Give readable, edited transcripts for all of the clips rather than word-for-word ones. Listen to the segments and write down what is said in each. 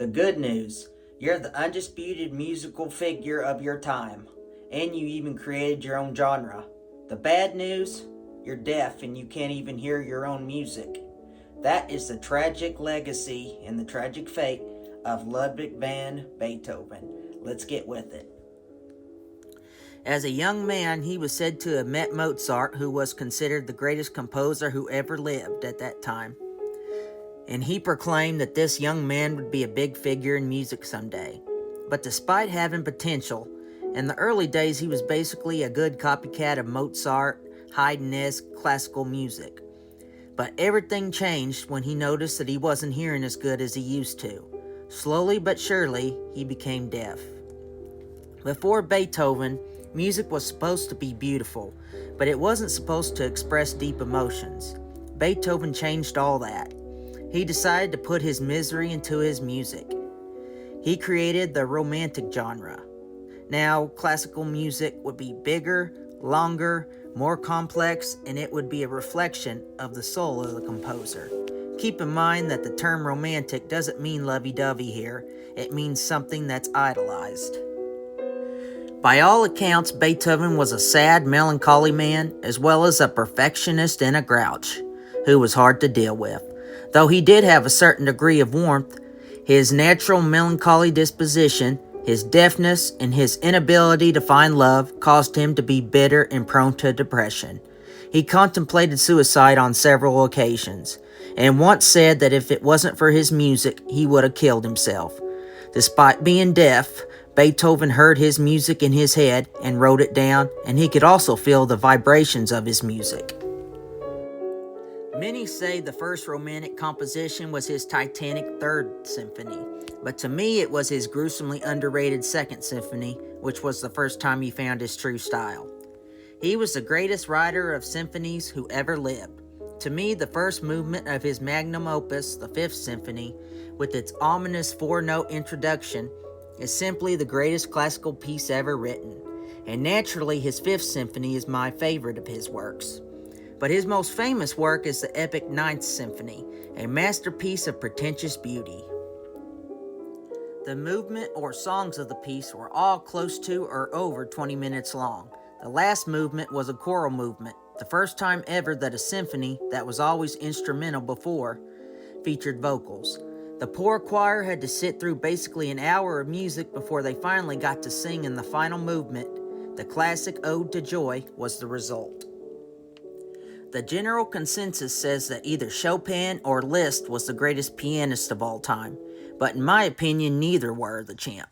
The good news, you're the undisputed musical figure of your time, and you even created your own genre. The bad news, you're deaf and you can't even hear your own music. That is the tragic legacy and the tragic fate of Ludwig van Beethoven. Let's get with it. As a young man, he was said to have met Mozart, who was considered the greatest composer who ever lived at that time. And he proclaimed that this young man would be a big figure in music someday. But despite having potential, in the early days he was basically a good copycat of Mozart, Haydn-esque classical music. But everything changed when he noticed that he wasn't hearing as good as he used to. Slowly but surely, he became deaf. Before Beethoven, music was supposed to be beautiful, but it wasn't supposed to express deep emotions. Beethoven changed all that. He decided to put his misery into his music. He created the romantic genre. Now, classical music would be bigger, longer, more complex, and it would be a reflection of the soul of the composer. Keep in mind that the term romantic doesn't mean lovey-dovey here. It means something that's idolized. By all accounts, Beethoven was a sad, melancholy man, as well as a perfectionist and a grouch, who was hard to deal with. Though he did have a certain degree of warmth, his natural melancholy disposition, his deafness, and his inability to find love caused him to be bitter and prone to depression. He contemplated suicide on several occasions, and once said that if it wasn't for his music, he would have killed himself. Despite being deaf, Beethoven heard his music in his head and wrote it down, and he could also feel the vibrations of his music. Many say the first romantic composition was his Titanic Third Symphony, but to me it was his gruesomely underrated Second Symphony, which was the first time he found his true style. He was the greatest writer of symphonies who ever lived. To me, the first movement of his magnum opus, the Fifth Symphony, with its ominous four-note introduction, is simply the greatest classical piece ever written, and naturally his Fifth Symphony is my favorite of his works. But his most famous work is the epic Ninth Symphony, a masterpiece of pretentious beauty. The movement or songs of the piece were all close to or over 20 minutes long. The last movement was a choral movement, the first time ever that a symphony that was always instrumental before featured vocals. The poor choir had to sit through basically an hour of music before they finally got to sing in the final movement. The classic Ode to Joy was the result. The general consensus says that either Chopin or Liszt was the greatest pianist of all time, but in my opinion, neither were the champ.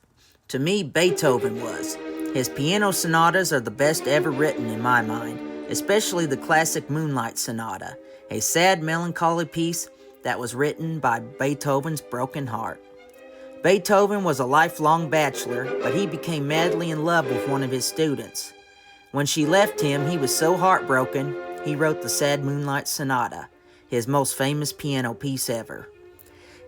To me, Beethoven was. His piano sonatas are the best ever written in my mind, especially the classic Moonlight Sonata, a sad, melancholy piece that was written by Beethoven's broken heart. Beethoven was a lifelong bachelor, but he became madly in love with one of his students. When she left him, he was so heartbroken, he wrote the sad Moonlight Sonata, his most famous piano piece ever.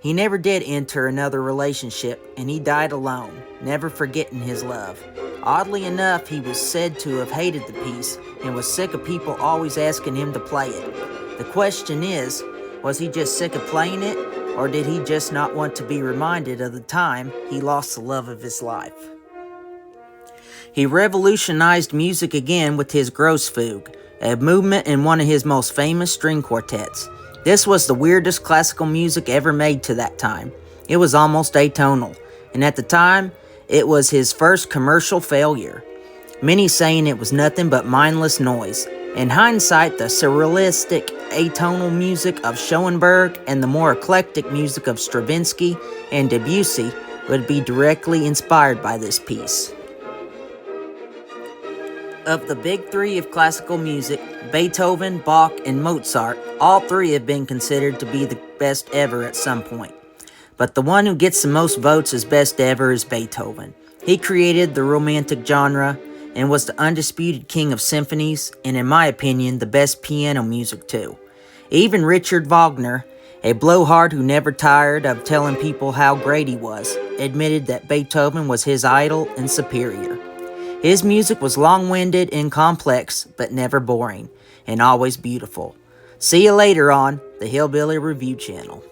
He never did enter another relationship, and he died alone, never forgetting his love. Oddly enough, he was said to have hated the piece and was sick of people always asking him to play it. The question is, was he just sick of playing it, or did he just not want to be reminded of the time he lost the love of his life? He revolutionized music again with his Grose Fugue, a movement in one of his most famous string quartets. This was the weirdest classical music ever made to that time. It was almost atonal, and at the time, it was his first commercial failure. Many saying it was nothing but mindless noise. In hindsight, the surrealistic atonal music of Schoenberg and the more eclectic music of Stravinsky and Debussy would be directly inspired by this piece. Of the big three of classical music, Beethoven, Bach, and Mozart, all three have been considered to be the best ever at some point. But the one who gets the most votes as best ever is Beethoven. He created the romantic genre and was the undisputed king of symphonies, and in my opinion, the best piano music too. Even Richard Wagner, a blowhard who never tired of telling people how great he was, admitted that Beethoven was his idol and superior. His music was long-winded and complex, but never boring, and always beautiful. See you later on the Hillbilly Review Channel.